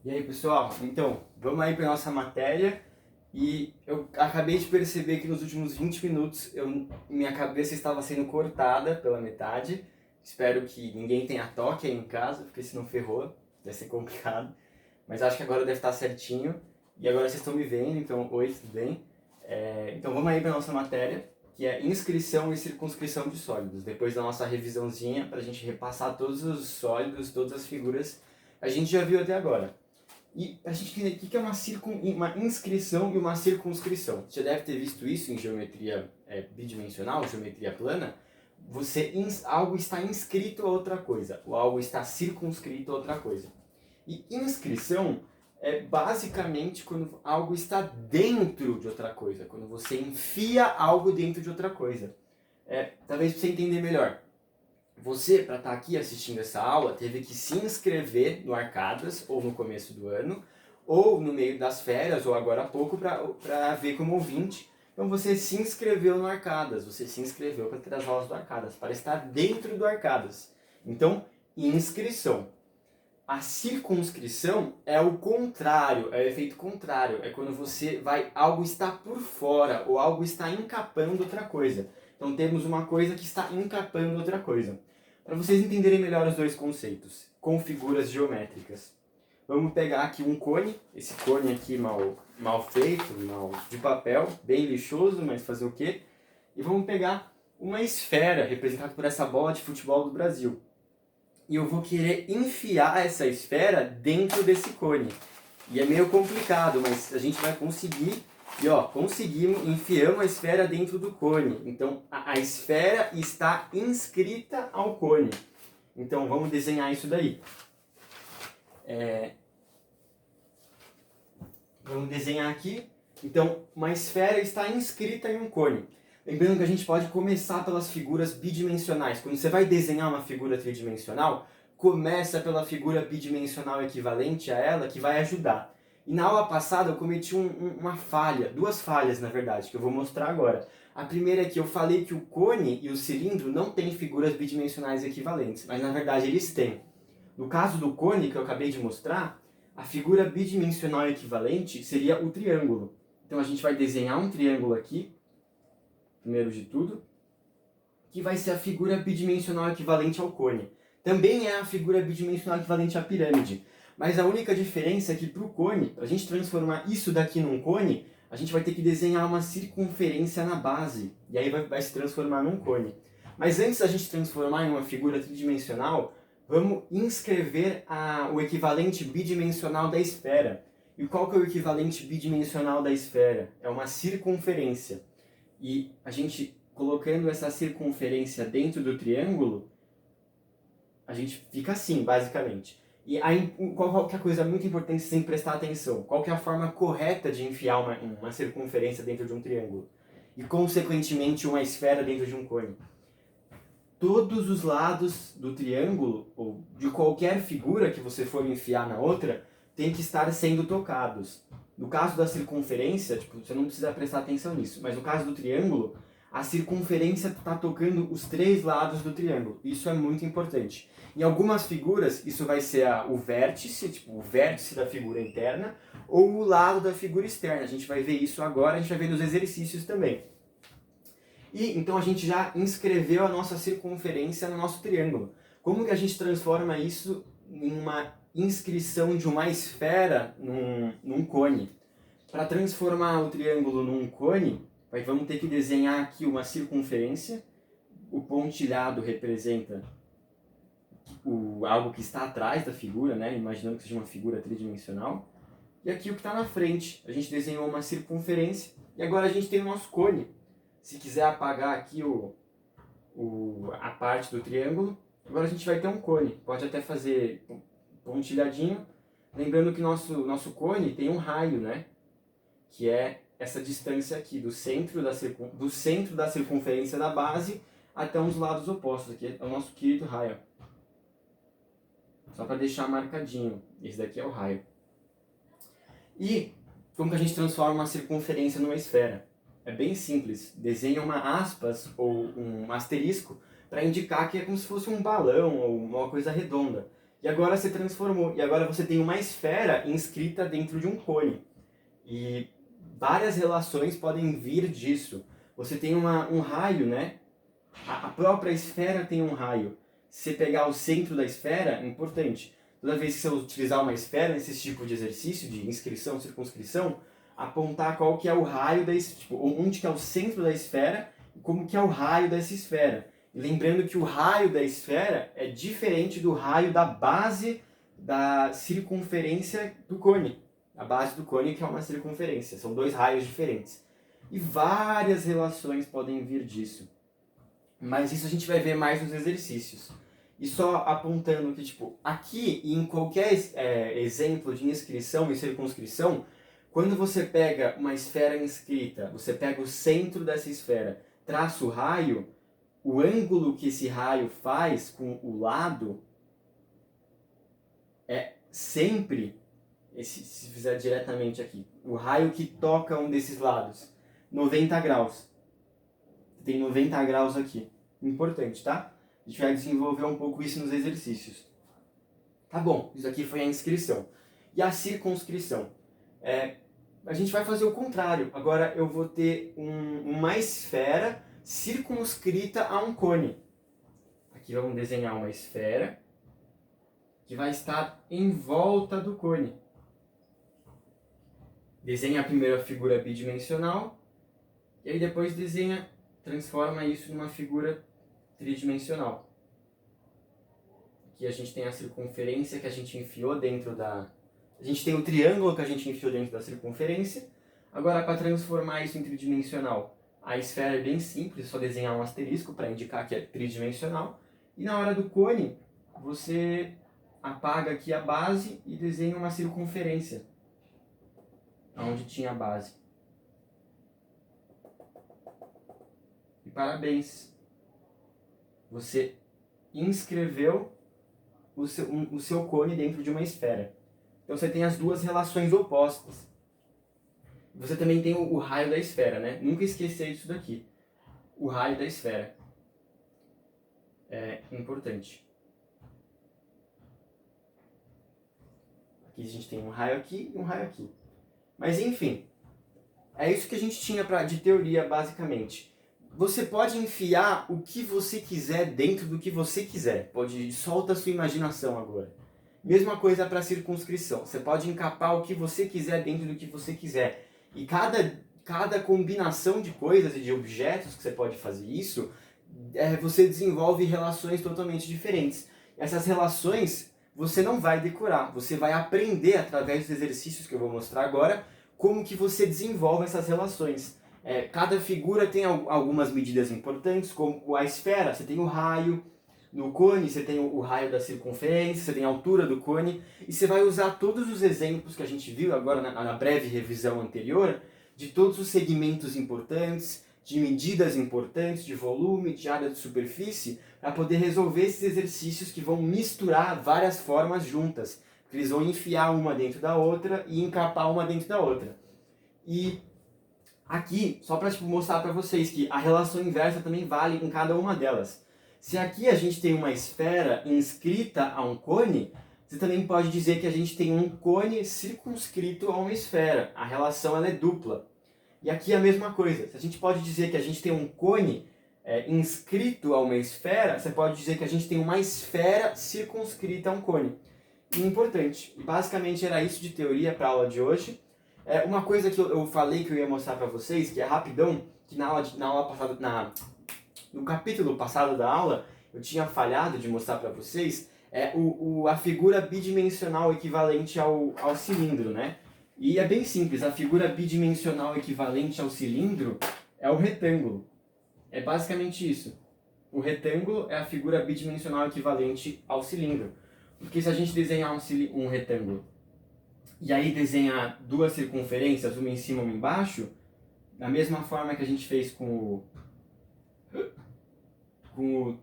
E aí, pessoal? Então, vamos aí para nossa matéria. E eu acabei de perceber que nos últimos 20 minutos minha cabeça estava sendo cortada pela metade. Espero que ninguém tenha toque aí em casa, porque senão ferrou, vai ser complicado. Mas acho que agora deve estar certinho. E agora vocês estão me vendo, então, oi, tudo bem? Então vamos aí para nossa matéria, que é inscrição e circunscrição de sólidos. Depois da nossa revisãozinha, para a gente repassar todos os sólidos, todas as figuras que a gente já viu até agora. E a gente entender o que é uma inscrição e uma circunscrição. Você já deve ter visto isso em geometria bidimensional, geometria plana. Algo está inscrito a outra coisa, ou algo está circunscrito a outra coisa. E inscrição é basicamente quando algo está dentro de outra coisa, quando você enfia algo dentro de outra coisa. Talvez para você entender melhor. Você, para estar aqui assistindo essa aula, teve que se inscrever no Arcadas, ou no começo do ano, ou no meio das férias, ou agora há pouco, para ver como ouvinte. Então você se inscreveu no Arcadas, você se inscreveu para ter as aulas do Arcadas, para estar dentro do Arcadas. Então, inscrição. A circunscrição é o contrário, é o efeito contrário. É quando algo está por fora, ou algo está encapando outra coisa. Então temos uma coisa que está encapando outra coisa. Para vocês entenderem melhor os dois conceitos, com figuras geométricas. Vamos pegar aqui um cone, esse cone aqui mal feito, mal de papel, bem lixoso, mas fazer o quê? E vamos pegar uma esfera representada por essa bola de futebol do Brasil. E eu vou querer enfiar essa esfera dentro desse cone. E é meio complicado, mas a gente vai conseguir. E ó, conseguimos, enfiamos a esfera dentro do cone. Então a esfera está inscrita ao cone. Então vamos desenhar isso daí. Vamos desenhar aqui. Então uma esfera está inscrita em um cone. Lembrando que a gente pode começar pelas figuras bidimensionais. Quando você vai desenhar uma figura tridimensional, começa pela figura bidimensional equivalente a ela, que vai ajudar. E na aula passada eu cometi uma falha, duas falhas na verdade, que eu vou mostrar agora. A primeira é que eu falei que o cone e o cilindro não têm figuras bidimensionais equivalentes, mas na verdade eles têm. No caso do cone, que eu acabei de mostrar, a figura bidimensional equivalente seria o triângulo. Então a gente vai desenhar um triângulo aqui, primeiro de tudo, que vai ser a figura bidimensional equivalente ao cone. Também é a figura bidimensional equivalente à pirâmide. Mas a única diferença é que para o cone, para a gente transformar isso daqui num cone, a gente vai ter que desenhar uma circunferência na base. E aí vai se transformar num cone. Mas antes da gente transformar em uma figura tridimensional, vamos inscrever o equivalente bidimensional da esfera. E qual que é o equivalente bidimensional da esfera? É uma circunferência. E a gente, colocando essa circunferência dentro do triângulo, a gente fica assim, basicamente. E qual que é a coisa muito importante sem prestar atenção? Qual que é a forma correta de enfiar uma circunferência dentro de um triângulo? E, consequentemente, uma esfera dentro de um cone? Todos os lados do triângulo, ou de qualquer figura que você for enfiar na outra, tem que estar sendo tocados. No caso da circunferência, você não precisa prestar atenção nisso, mas no caso do triângulo, a circunferência está tocando os três lados do triângulo. Isso é muito importante. Em algumas figuras, isso vai ser o vértice, o vértice da figura interna, ou o lado da figura externa. A gente vai ver isso agora, a gente vai ver nos exercícios também. E então a gente já inscreveu a nossa circunferência no nosso triângulo. Como que a gente transforma isso em uma inscrição de uma esfera num cone? Para transformar o triângulo num cone, vamos ter que desenhar aqui uma circunferência. O pontilhado representa algo que está atrás da figura, né? Imaginando que seja uma figura tridimensional. E aqui o que está na frente. A gente desenhou uma circunferência e agora a gente tem o nosso cone. Se quiser apagar aqui a parte do triângulo, agora a gente vai ter um cone. Pode até fazer pontilhadinho. Lembrando que nosso cone tem um raio, né? Que é essa distância aqui do centro da circunferência da base até uns lados opostos. Aqui é o nosso querido raio. Só para deixar marcadinho. Esse daqui é o raio. E como que a gente transforma uma circunferência numa esfera? É bem simples. Desenha uma aspas ou um asterisco para indicar que é como se fosse um balão ou uma coisa redonda. E agora você transformou. E agora você tem uma esfera inscrita dentro de um cone. E várias relações podem vir disso. Você tem um raio, né? A própria esfera tem um raio. Se você pegar o centro da esfera, é importante. Toda vez que você utilizar uma esfera nesse tipo de exercício, de inscrição, circunscrição, apontar qual que é o raio da esfera, tipo, onde que é o centro da esfera e como que é o raio dessa esfera. E lembrando que o raio da esfera é diferente do raio da base da circunferência do cone. A base do cone que é uma circunferência. São dois raios diferentes. E várias relações podem vir disso. Mas isso a gente vai ver mais nos exercícios. E só apontando que, tipo, aqui e em qualquer exemplo de inscrição e circunscrição, quando você pega uma esfera inscrita, você pega o centro dessa esfera, traça o raio, o ângulo que esse raio faz com o lado é sempre, se fizer diretamente aqui, o raio que toca um desses lados, 90 graus. Tem 90 graus aqui. Importante, tá? A gente vai desenvolver um pouco isso nos exercícios. Tá bom, isso aqui foi a inscrição. E a circunscrição? A gente vai fazer o contrário. Agora eu vou ter uma esfera circunscrita a um cone. Aqui vamos desenhar uma esfera que vai estar em volta do cone. Desenha a primeira figura bidimensional e aí depois transforma isso numa figura tridimensional. Aqui a gente tem a circunferência que a gente enfiou dentro da... A gente tem o triângulo que a gente enfiou dentro da circunferência. Agora, para transformar isso em tridimensional, a esfera é bem simples, é só desenhar um asterisco para indicar que é tridimensional. E na hora do cone, você apaga aqui a base e desenha uma circunferência, onde tinha a base. E parabéns! Você inscreveu o seu cone dentro de uma esfera. Então você tem as duas relações opostas. Você também tem o raio da esfera, né? Nunca esquecer isso daqui. O raio da esfera. É importante. Aqui a gente tem um raio aqui e um raio aqui. Mas enfim, é isso que a gente tinha de teoria, basicamente. Você pode enfiar o que você quiser dentro do que você quiser. Solta a sua imaginação agora. Mesma coisa para circunscrição. Você pode encapar o que você quiser dentro do que você quiser. E cada combinação de coisas e de objetos que você pode fazer isso, você desenvolve relações totalmente diferentes. Essas relações você não vai decorar. Você vai aprender através dos exercícios que eu vou mostrar agora como que você desenvolve essas relações. Cada figura tem algumas medidas importantes, como a esfera, você tem o raio, no cone você tem o raio da circunferência, você tem a altura do cone, e você vai usar todos os exemplos que a gente viu agora na breve revisão anterior, de todos os segmentos importantes, de medidas importantes, de volume, de área de superfície, para poder resolver esses exercícios que vão misturar várias formas juntas. Porque eles vão enfiar uma dentro da outra e encapar uma dentro da outra. E aqui, só para mostrar para vocês que a relação inversa também vale em cada uma delas. Se aqui a gente tem uma esfera inscrita a um cone, você também pode dizer que a gente tem um cone circunscrito a uma esfera. A relação ela é dupla. E aqui é a mesma coisa. Se a gente pode dizer que a gente tem um cone inscrito a uma esfera, você pode dizer que a gente tem uma esfera circunscrita a um cone. E importante. E basicamente era isso de teoria para a aula de hoje. Uma coisa que eu falei que eu ia mostrar para vocês, que é rapidão, que na aula passada, no capítulo passado da aula, eu tinha falhado de mostrar para vocês, a figura bidimensional equivalente ao cilindro, né? E é bem simples, a figura bidimensional equivalente ao cilindro é o retângulo. É basicamente isso. O retângulo é a figura bidimensional equivalente ao cilindro. Porque se a gente desenhar um retângulo e aí desenhar duas circunferências, uma em cima e uma embaixo, da mesma forma que a gente fez com o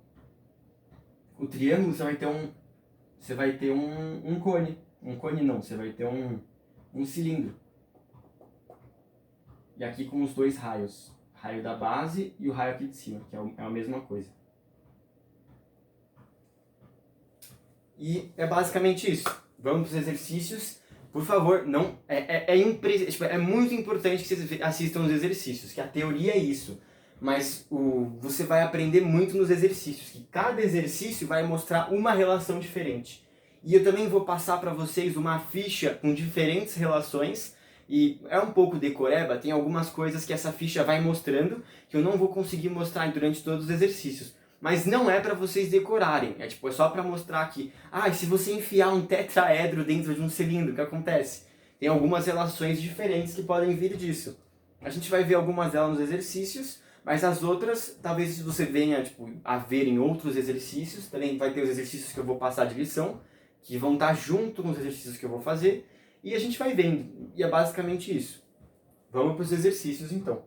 triângulo, você vai ter um cone. Um cone não, você vai ter um cilindro. E aqui com os dois raios. Raio da base e o raio aqui de cima, que é a mesma coisa. E é basicamente isso. Vamos para os exercícios. Por favor, não é muito importante que vocês assistam os exercícios, que a teoria é isso. Mas você vai aprender muito nos exercícios, que cada exercício vai mostrar uma relação diferente. E eu também vou passar para vocês uma ficha com diferentes relações, e é um pouco decoreba, tem algumas coisas que essa ficha vai mostrando, que eu não vou conseguir mostrar durante todos os exercícios. Mas não é para vocês decorarem, é só para mostrar que, se você enfiar um tetraedro dentro de um cilindro, o que acontece? Tem algumas relações diferentes que podem vir disso. A gente vai ver algumas delas nos exercícios, mas as outras, talvez você venha a ver em outros exercícios. Também vai ter os exercícios que eu vou passar de lição, que vão estar junto com os exercícios que eu vou fazer, e a gente vai vendo. E é basicamente isso. Vamos para os exercícios então.